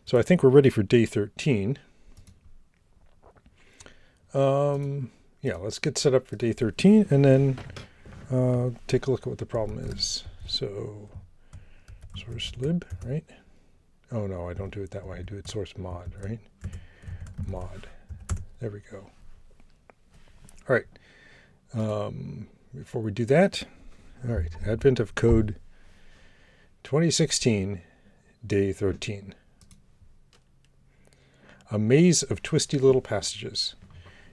So I think we're ready for day 13. Yeah, let's get set up for day 13 and then take a look at what the problem is. So source lib, right? Oh no, I don't do it that way. I do it source mod, right? Mod. There we go. All right. Before we do that, all right, Advent of Code 2016, day 13. A maze of twisty little passages.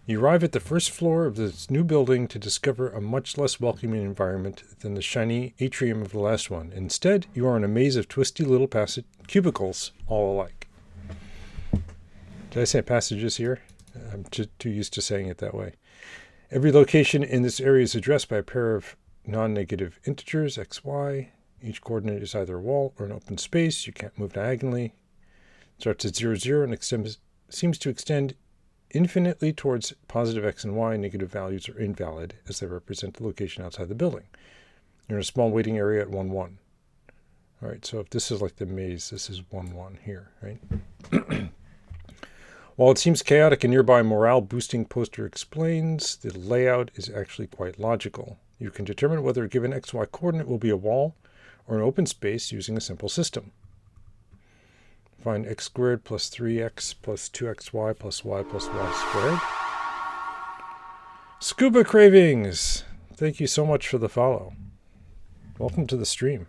You arrive at the first floor of this new building to discover a much less welcoming environment than the shiny atrium of the last one. Instead, you are in a maze of twisty little cubicles, all alike. Did I say passages here? I'm too used to saying it that way. Every location in this area is addressed by a pair of non-negative integers, x, y. Each coordinate is either a wall or an open space. You can't move diagonally. It starts at 0, 0 and seems to extend infinitely towards positive x and y. Negative values are invalid as they represent the location outside the building. You're in a small waiting area at 1, 1. All right, so if this is like the maze, this is 1, 1 here, right? While it seems chaotic, a nearby morale-boosting poster explains the layout is actually quite logical. You can determine whether a given xy coordinate will be a wall or an open space using a simple system. Find x squared plus 3x plus 2xy plus y squared. Scuba Cravings! Thank you so much for the follow. Welcome to the stream.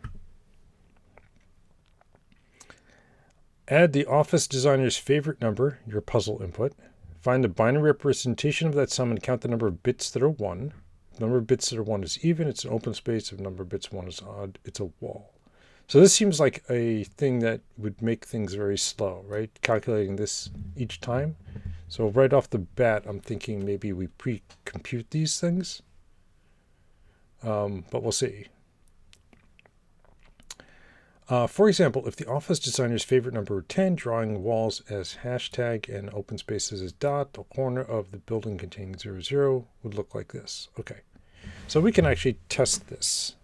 Add the office designer's favorite number, your puzzle input. Find the binary representation of that sum and count the number of bits that are 1. If the number of bits that are 1 is even, it's an open space. If the number of bits 1 is odd, it's a wall. So this seems like a thing that would make things very slow, right? Calculating this each time. So right off the bat, I'm thinking maybe we pre-compute these things. But we'll see. For example, if the office designer's favorite number were 10, drawing walls as hashtag and open spaces as dot, the corner of the building containing 0, 0 would look like this. Okay, so we can actually test this.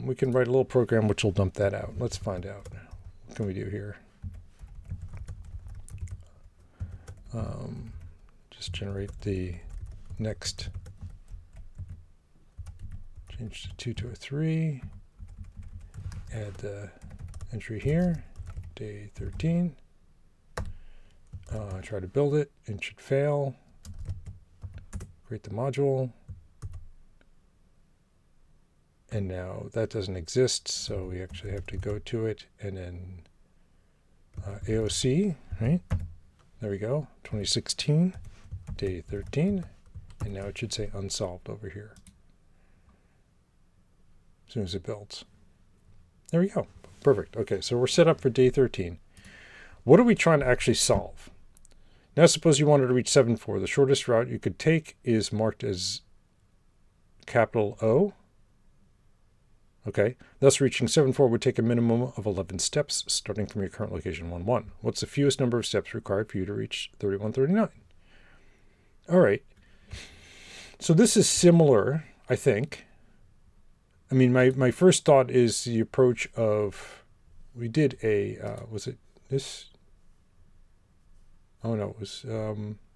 We can write a little program which will dump that out. Let's find out. What can we do here? Just generate the next. Change the 2 to a 3. Add the entry here, day 13. Try to build it. It should fail. Create the module. And now that doesn't exist, so we actually have to go to it and then AOC, right? There we go, 2016, day 13. And now it should say unsolved over here as soon as it builds. There we go. Perfect. Okay, so we're set up for day 13. What are we trying to actually solve? Now suppose you wanted to reach 7, 4. The shortest route you could take is marked as capital O. Okay, thus reaching 7, 4 would take a minimum of 11 steps starting from your current location 1, 1. What's the fewest number of steps required for you to reach 31, 39? All right. So this is similar, I think. I mean, my first thought is the approach of, we did a, was it this? Oh no, it was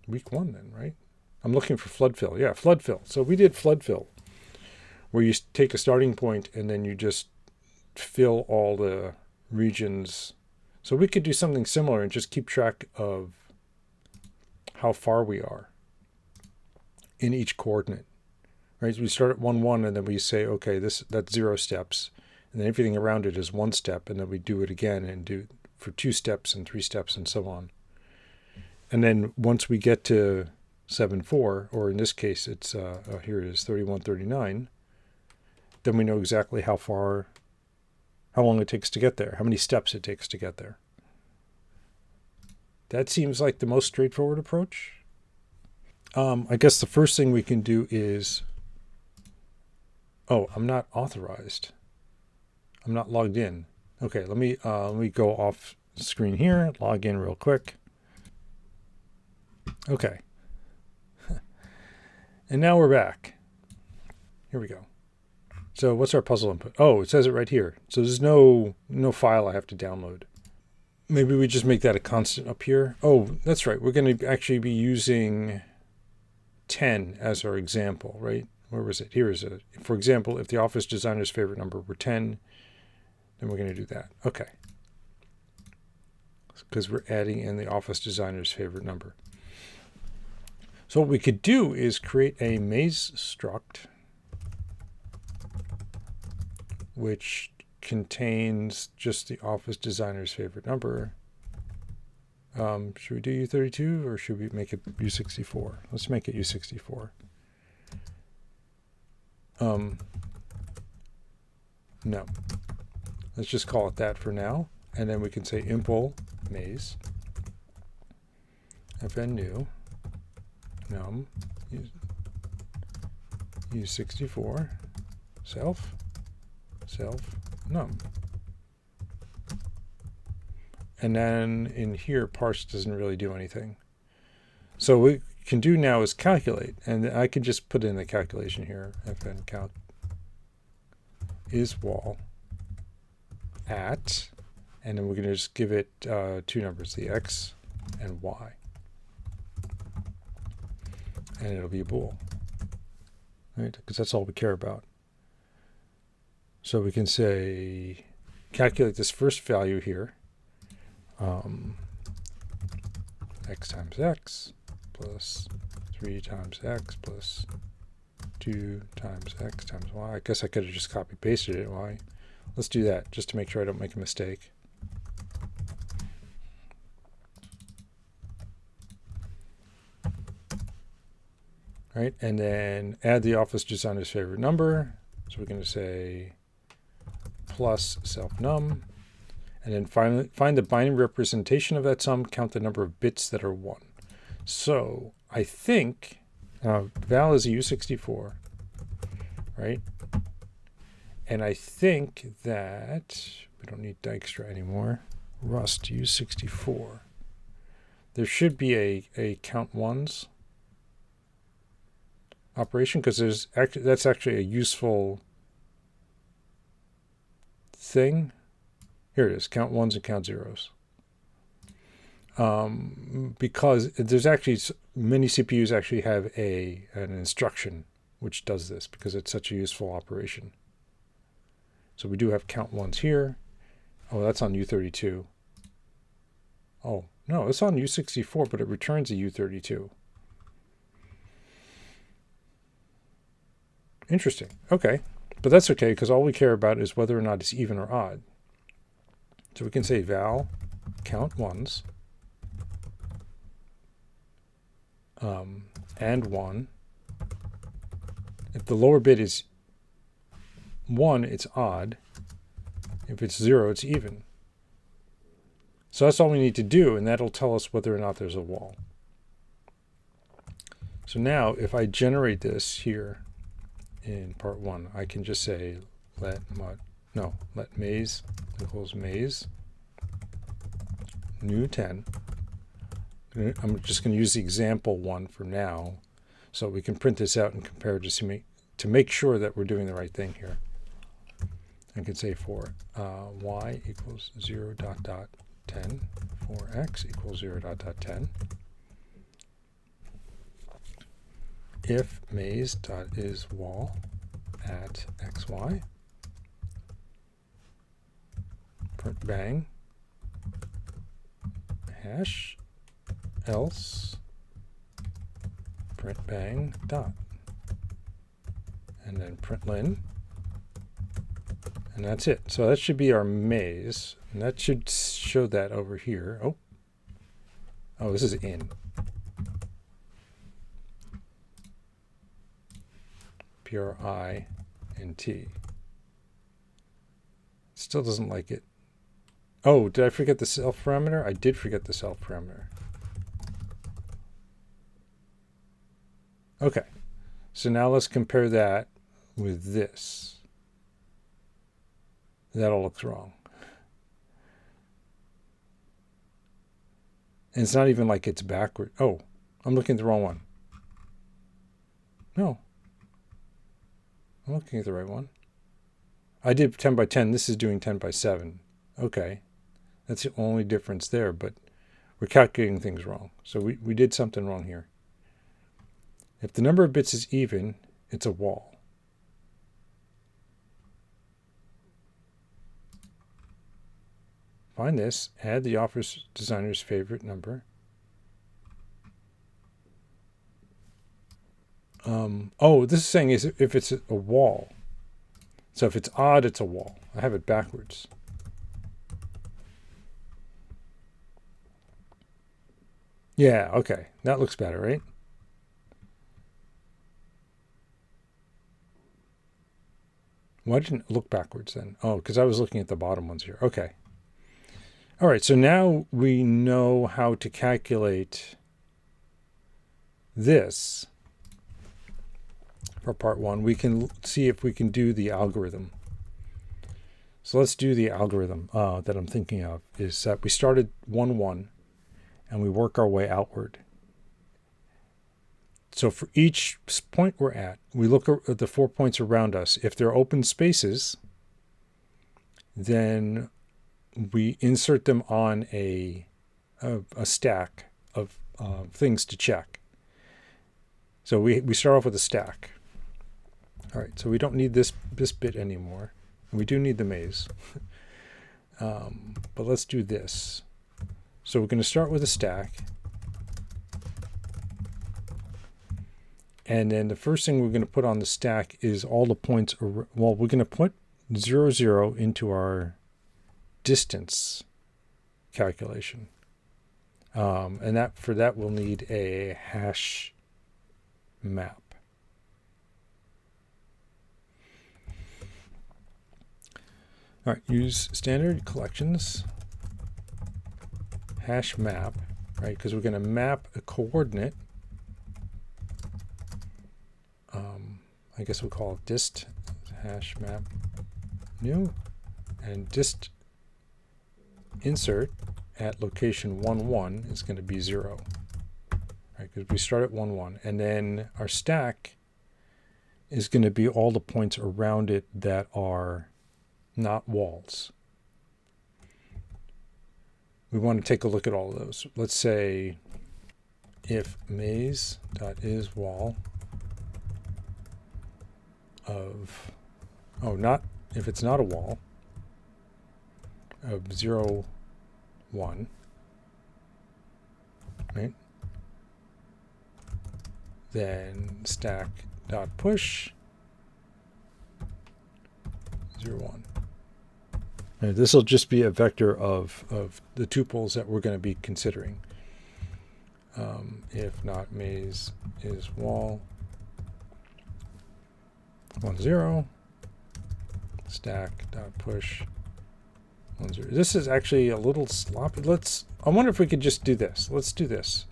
week 1 then, right? I'm looking for flood fill. Yeah, flood fill. So we did flood fill, where you take a starting point and then you just fill all the regions. So we could do something similar and just keep track of how far we are in each coordinate. Right, so we start at 1, 1, and then we say, okay, that's 0 steps, and then everything around it is 1 step, and then we do it again and do for 2 steps and 3 steps and so on. And then once we get to 7, 4, or in this case, it's here it is, 31, 39, then we know exactly how long it takes to get there, how many steps it takes to get there. That seems like the most straightforward approach. I guess the first thing we can do is, oh, I'm not authorized. I'm not logged in. Okay, let me go off screen here, log in real quick. Okay. And now we're back. Here we go. So what's our puzzle input? Oh, it says it right here. So there's no file I have to download. maybe we just make that a constant up here. Oh, that's right. We're going to actually be using 10 as our example, right? Where was it? Here is it. For example, if the office designer's favorite number were 10, then we're going to do that. Okay. Because we're adding in the office designer's favorite number. So what we could do is create a maze struct which contains just the office designer's favorite number. Should we do U32 or should we make it U64? Let's make it U64. No. Let's just call it that for now. And then we can say impl maze fn new num U64 self num. And then in here, parse doesn't really do anything. So what we can do now is calculate. And I can just put in the calculation here. Fn calc is wall at, and then we're going to just give it two numbers, the x and y. And it'll be a bool, right? Because that's all we care about. So we can say, calculate this first value here. X times x plus 3 times x plus 2 times x times y. I guess I could have just copy pasted it. Why? Let's do that just to make sure I don't make a mistake. Right, and then add the office designer's favorite number. So we're going to say plus self num. And then finally, find the binary representation of that sum, count the number of bits that are 1. So I think val is a U64, right? And I think that we don't need Dijkstra anymore. Rust U64. There should be a count ones operation because that's actually a useful thing. Here it is, count ones and count zeros. Because there's actually, many CPUs actually have an instruction which does this because it's such a useful operation. So we do have count ones here. Oh, that's on U32. Oh, no, it's on U64, but it returns a U32. Interesting. Okay, but that's okay because all we care about is whether or not it's even or odd. So we can say val count ones and 1. If the lower bit is 1, it's odd. If it's 0, it's even. So that's all we need to do, and that'll tell us whether or not there's a wall. So now if I generate this here in part 1, I can just say let maze equals maze new 10. I'm just going to use the example one for now so we can print this out and compare it to make sure that we're doing the right thing here. I can say for y equals 0 dot dot 10, for x equals 0 dot dot 10. If maze dot is wall at xy, print bang, hash, else, print bang dot, and then println, and that's it. So that should be our maze, and that should show that over here. Oh, this is in. PRINT. Still doesn't like it. Oh, did I forget the self parameter? I did forget the self parameter. Okay, so now let's compare that with this. That all looks wrong. And it's not even like it's backward. Oh, I'm looking at the wrong one. No. I'm looking at the right one. I did 10 by 10. This is doing 10 by 7. Okay. That's the only difference there, but we're calculating things wrong. So we did something wrong here. If the number of bits is even, it's a wall. Find this, add the office designer's favorite number. Oh, this is saying is if it's a wall. So if it's odd, it's a wall. I have it backwards. Yeah, okay. That looks better, right? Why didn't it look backwards then? Oh, because I was looking at the bottom ones here. Okay. All right, so now we know how to calculate this for part one. We can see if we can do the algorithm. So let's do the algorithm that I'm thinking of. Is that we started 1, 1, and we work our way outward. So for each point we're at, we look at the 4 points around us. If they're open spaces, then we insert them on a stack of things to check. So we start off with a stack. All right, so we don't need this bit anymore. We do need the maze. But let's do this. So we're going to start with a stack. And then the first thing we're going to put on the stack is all the points. Well, we're going to put 0, 0 into our distance calculation. And for that we'll need a hash map. All right, use standard collections hash map, right? Because we're going to map a coordinate. I guess we'll call it dist hash map new, and dist insert at location 1, 1 is going to be 0, right? Because we start at 1, 1, and then our stack is going to be all the points around it that are not walls. We want to take a look at all of those. Let's say if maze.isWall of, not if it's not a wall, of 0, 1, right? Then stack.push 0, 1. And this will just be a vector of the tuples that we're going to be considering. If not maze is wall 1, 0, stack.push 1, 0. This is actually a little sloppy. I wonder if we could just do this. Let's do this.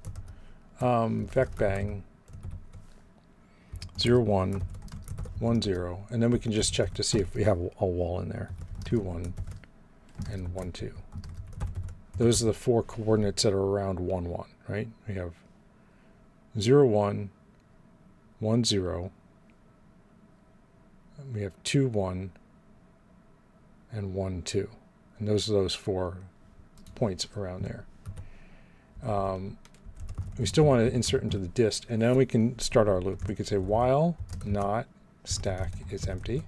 Vecbang 0, 1, 1, 0, and then we can just check to see if we have a wall in there. 2, 1, and 1, 2. Those are the 4 coordinates that are around 1, 1, right? We have 0, 1, 1, 0. We have 2, 1, and 1, 2. And those are those 4 points around there. We still want to insert into the dist, and then we can start our loop. We could say while not stack is empty.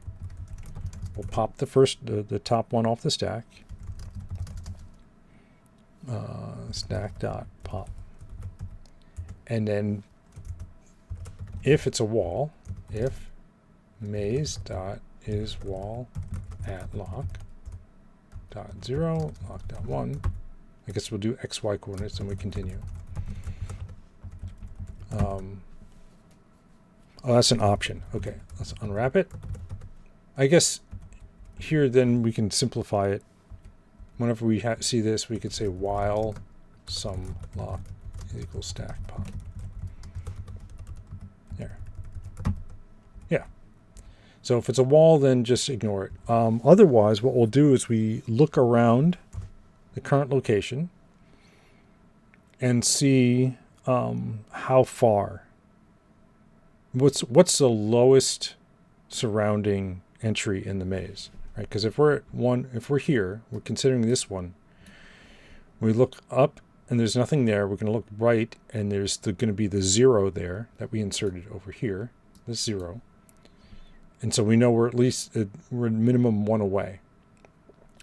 We'll pop the top one off the stack. Stack dot pop. And then if it's a wall, if maze dot is wall at lock dot 0 lock dot 1. I guess we'll do XY coordinates and we continue. Oh, that's an option. Okay, let's unwrap it. I guess here then we can simplify it. Whenever we see this, we could say while sum lock equals stack pop. There. Yeah. So if it's a wall, then just ignore it. Otherwise, what we'll do is we look around the current location and see how far. What's the lowest surrounding entry in the maze, right? Because if we're here, we're considering this one. We look up and there's nothing there. We're going to look right and there's going to be the 0 there that we inserted over here, this 0. And so we know we're at least, we're minimum 1 away.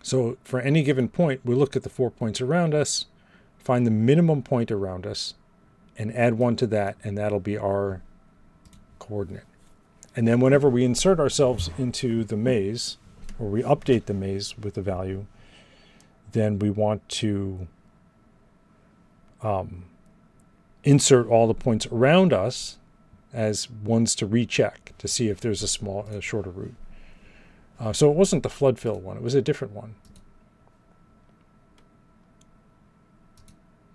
So for any given point, we look at the 4 points around us, find the minimum point around us, and add 1 to that, and that'll be our coordinate. And then whenever we insert ourselves into the maze, or we update the maze with a value, then we want to insert all the points around us as ones to recheck to see if there's a shorter route. So it wasn't the flood fill one, it was a different one.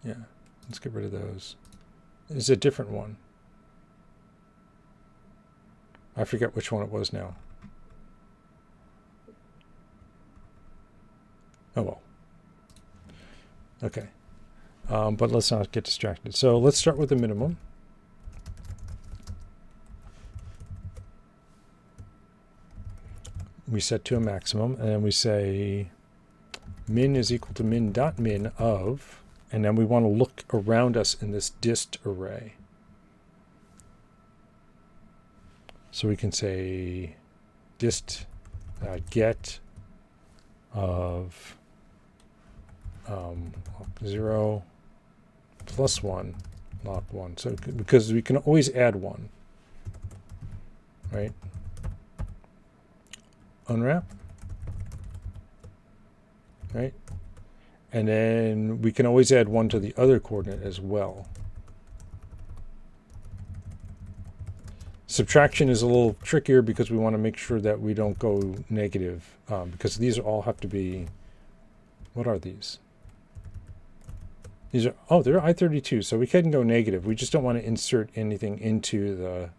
Yeah, let's get rid of those. It's a different one. I forget which one it was now. Oh well. Okay. But let's not get distracted. So let's start with the minimum. We set to a maximum, and then we say min is equal to min dot min of, and then we want to look around us in this dist array. So we can say dist get of 0 plus 1 log 1. So because we can always add 1, right? Unwrap, right? And then we can always add 1 to the other coordinate as well. Subtraction is a little trickier because we want to make sure that we don't go negative, because these all have to be, what are these? These are, oh, they're I-32, so we can go negative. We just don't want to insert anything into the,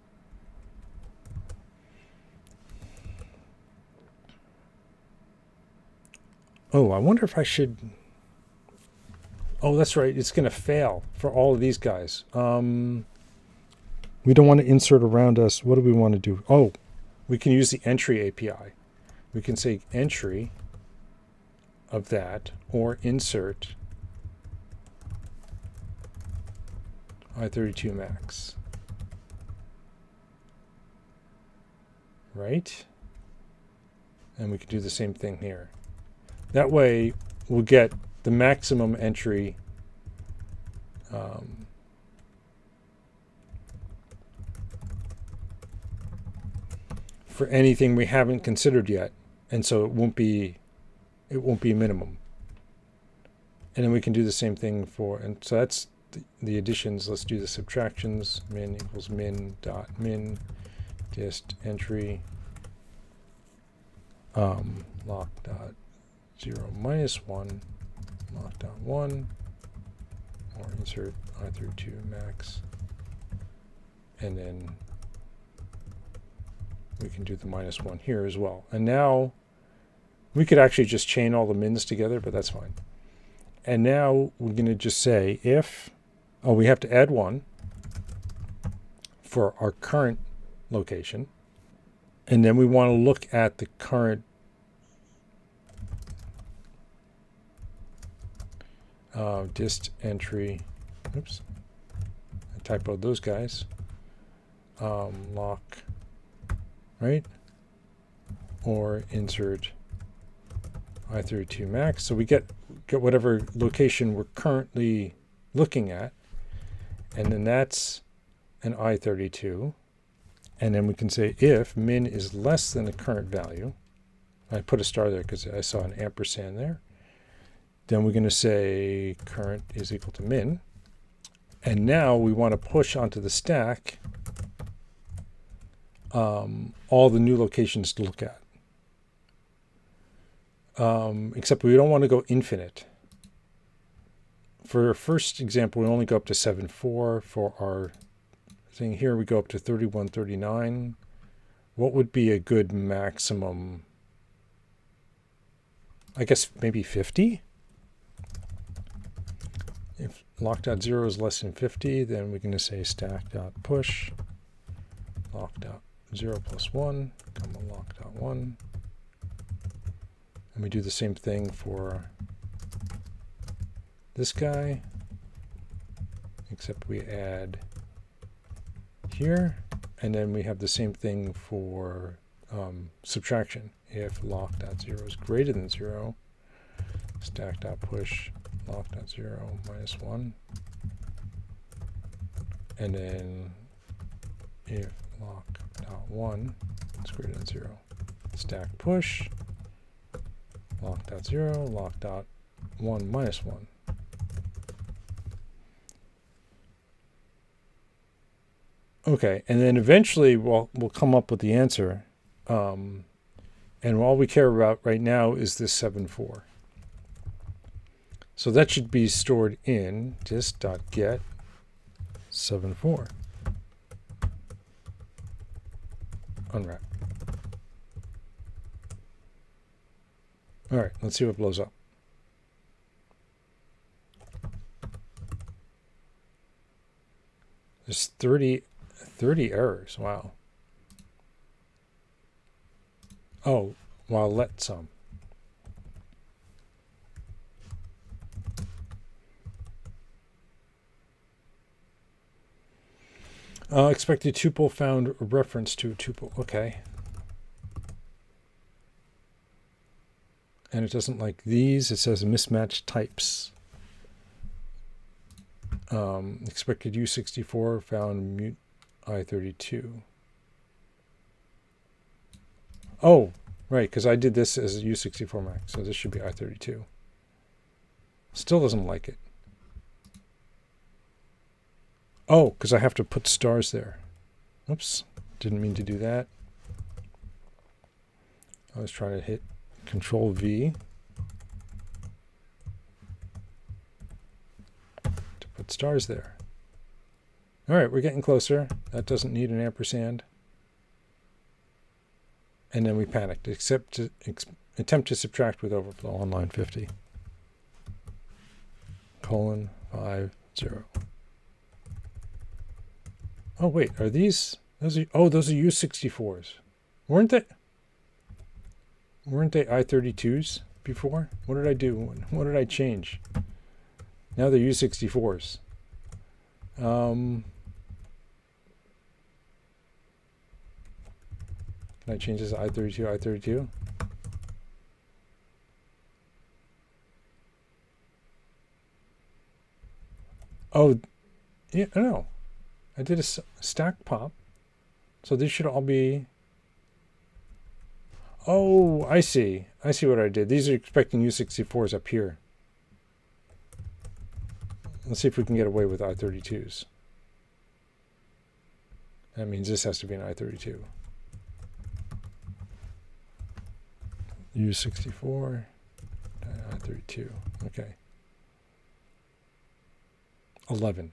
oh, I wonder if I should, oh, that's right, it's going to fail for all of these guys. We don't want to insert around us. What do we want to do? Oh, we can use the entry API. We can say entry of that, or insert I-32 max. Right? And we can do the same thing here. That way, we'll get the maximum entry for anything we haven't considered yet, and so it won't be minimum. And then we can do the same thing for, and so that's the additions. Let's do the subtractions. Min equals min dot min dist entry lock dot 0 minus 1 lock dot 1, or insert I-32 max, and then we can do the minus 1 here as well. And now we could actually just chain all the mins together, but that's fine. And now we're going to just say if, oh, we have to add 1 for our current location. And then we want to look at the current dist entry. Oops, I typoed those guys. Lock, right? Or insert I-32 max. So we get whatever location we're currently looking at, and then that's an I-32. And then we can say if min is less than the current value. I put a star there because I saw an ampersand there. Then we're going to say current is equal to min. And now we want to push onto the stack all the new locations to look at. Except we don't want to go infinite. For our first example, we only go up to 7.4. For our thing here, we go up to 31.39. What would be a good maximum? I guess maybe 50? If lock.0 is less than 50, then we're going to say stack.push lock.0 plus 1, comma lock.1. And we do the same thing for this guy, except we add here, and then we have the same thing for subtraction. If lock.0 is greater than 0, stack.push lock.0 minus 1. And then if lock.1 is greater than 0, stack push lock.0 lock.1 minus 1. Okay, and then eventually we'll come up with the answer. And all we care about right now is this 7.4. So that should be stored in just.get 7.4. Unwrap. All right, let's see what blows up. There's 30 errors. Wow. Oh, well, let some. Expected tuple found a reference to a tuple. Okay. And it doesn't like these. It says mismatched types. Expected U64 found mute I32. Oh, right, because I did this as a U64 Mac, so this should be I32. Still doesn't like it. Oh, because I have to put stars there. Oops, didn't mean to do that. I was trying to hit Control V to put stars there. All right, we're getting closer. That doesn't need an ampersand. And then we panicked. Attempt to subtract with overflow on line 50. Colon 5 0. Oh wait, are these? Those are U64s. Weren't they I32s before? What did I do? What did I change? Now they're U64s. Can I change this to I32? Oh, yeah, no. I did a stack pop. So these should all be... Oh, I see. I see what I did. These are expecting U64s up here. Let's see if we can get away with I32s. That means this has to be an I32. U64, I32. Okay. 11.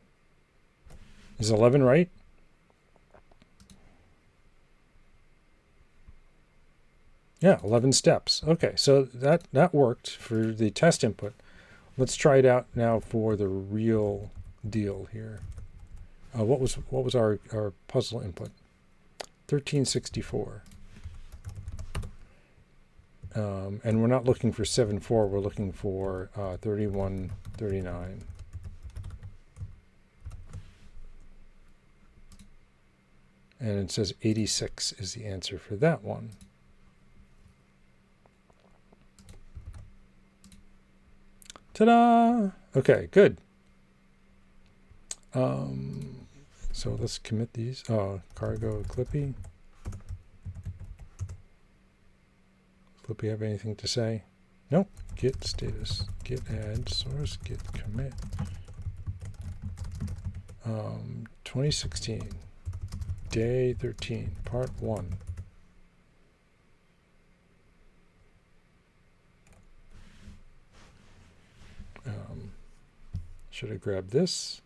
Is 11 right? Yeah, 11 steps. Okay, so that worked for the test input. Let's try it out now for the real deal here. What was our puzzle input? 1364. And we're not looking for 7.4, we're looking for 3139. And it says 86 is the answer for that one. Ta-da! Okay, good. So let's commit these. Cargo Clippy. Clippy have anything to say? Nope. Git status, git add source, git commit. 2016, day 13, part 1. Should I grab this?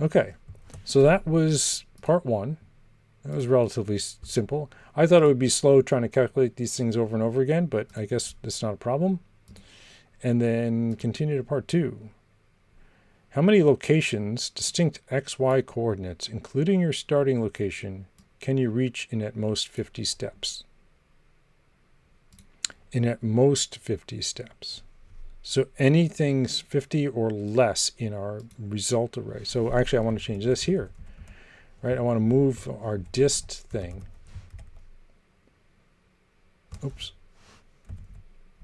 Okay, so that was part 1. That was relatively simple. I thought it would be slow trying to calculate these things over and over again, but I guess that's not a problem. And then continue to part 2. How many locations, distinct XY coordinates, including your starting location, can you reach in at most 50 steps? In at most 50 steps. So anything's 50 or less in our result array. So actually I want to change this here, right? I want to move our dist thing. Oops.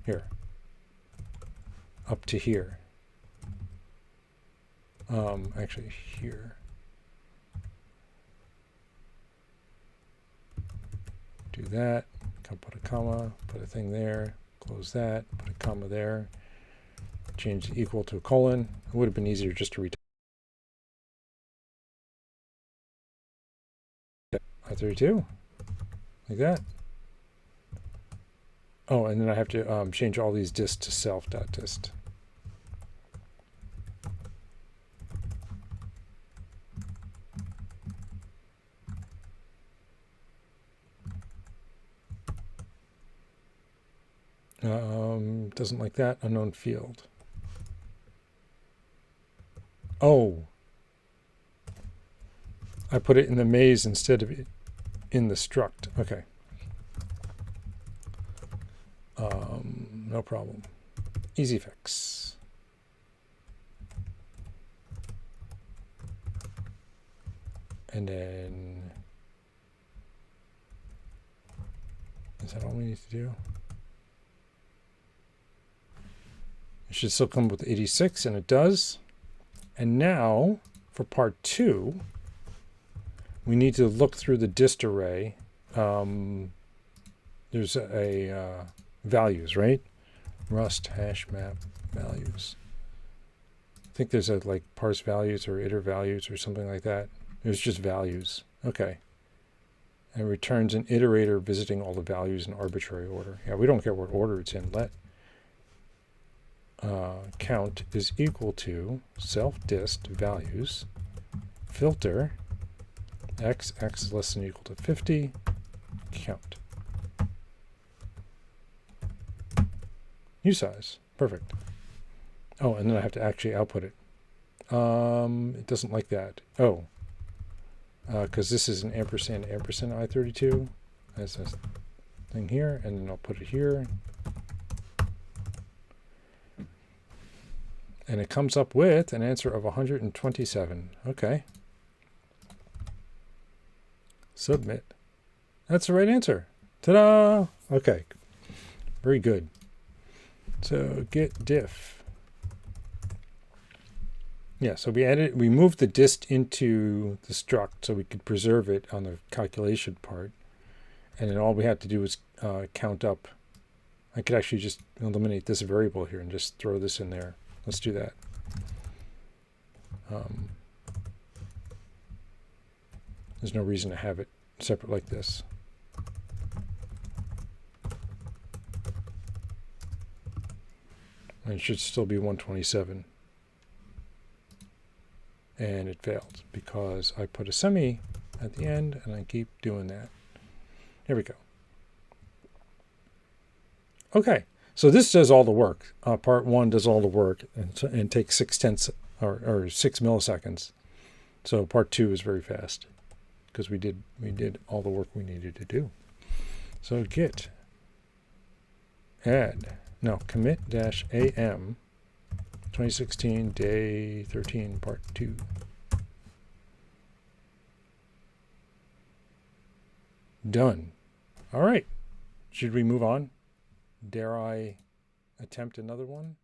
Here. Up to here. Actually here. Do that. Put a comma, put a thing there, close that, put a comma there. Change the equal to a colon. It would have been easier just to retype I32 like that. Oh, and then I have to change all these dist to self.dist. Doesn't like that. Unknown field. Oh, I put it in the maze instead of in the struct. Okay. No problem. Easy fix. And then, is that all we need to do? It should still come with 86, and it does. And now, for part 2, we need to look through the dist array. There's a values, right? Rust hash map values. I think there's a like parse values or iter values or something like that. There's just values. Okay. And returns an iterator visiting all the values in arbitrary order. Yeah, we don't care what order it's in. Let count is equal to self-dist values filter x is less than or equal to 50 count. New size. Perfect. Oh, and then I have to actually output it. It doesn't like that. Oh, because this is an ampersand I32. That's a thing here, and then I'll put it here. And it comes up with an answer of 127. Okay. Submit. That's the right answer. Ta-da! Okay. Very good. So git diff. Yeah, so we moved the dist into the struct so we could preserve it on the calculation part. And then all we had to do was count up. I could actually just eliminate this variable here and just throw this in there. Let's do that. There's no reason to have it separate like this. And it should still be 127. And it failed because I put a semi at the end and I keep doing that. There we go. Okay, so this does all the work. Part 1 does all the work and takes 6/10 or 6 milliseconds. So part 2 is very fast because we did all the work we needed to do. So git add commit -am 2016 day 13 part 2. Done. All right. Should we move on? Dare I attempt another one?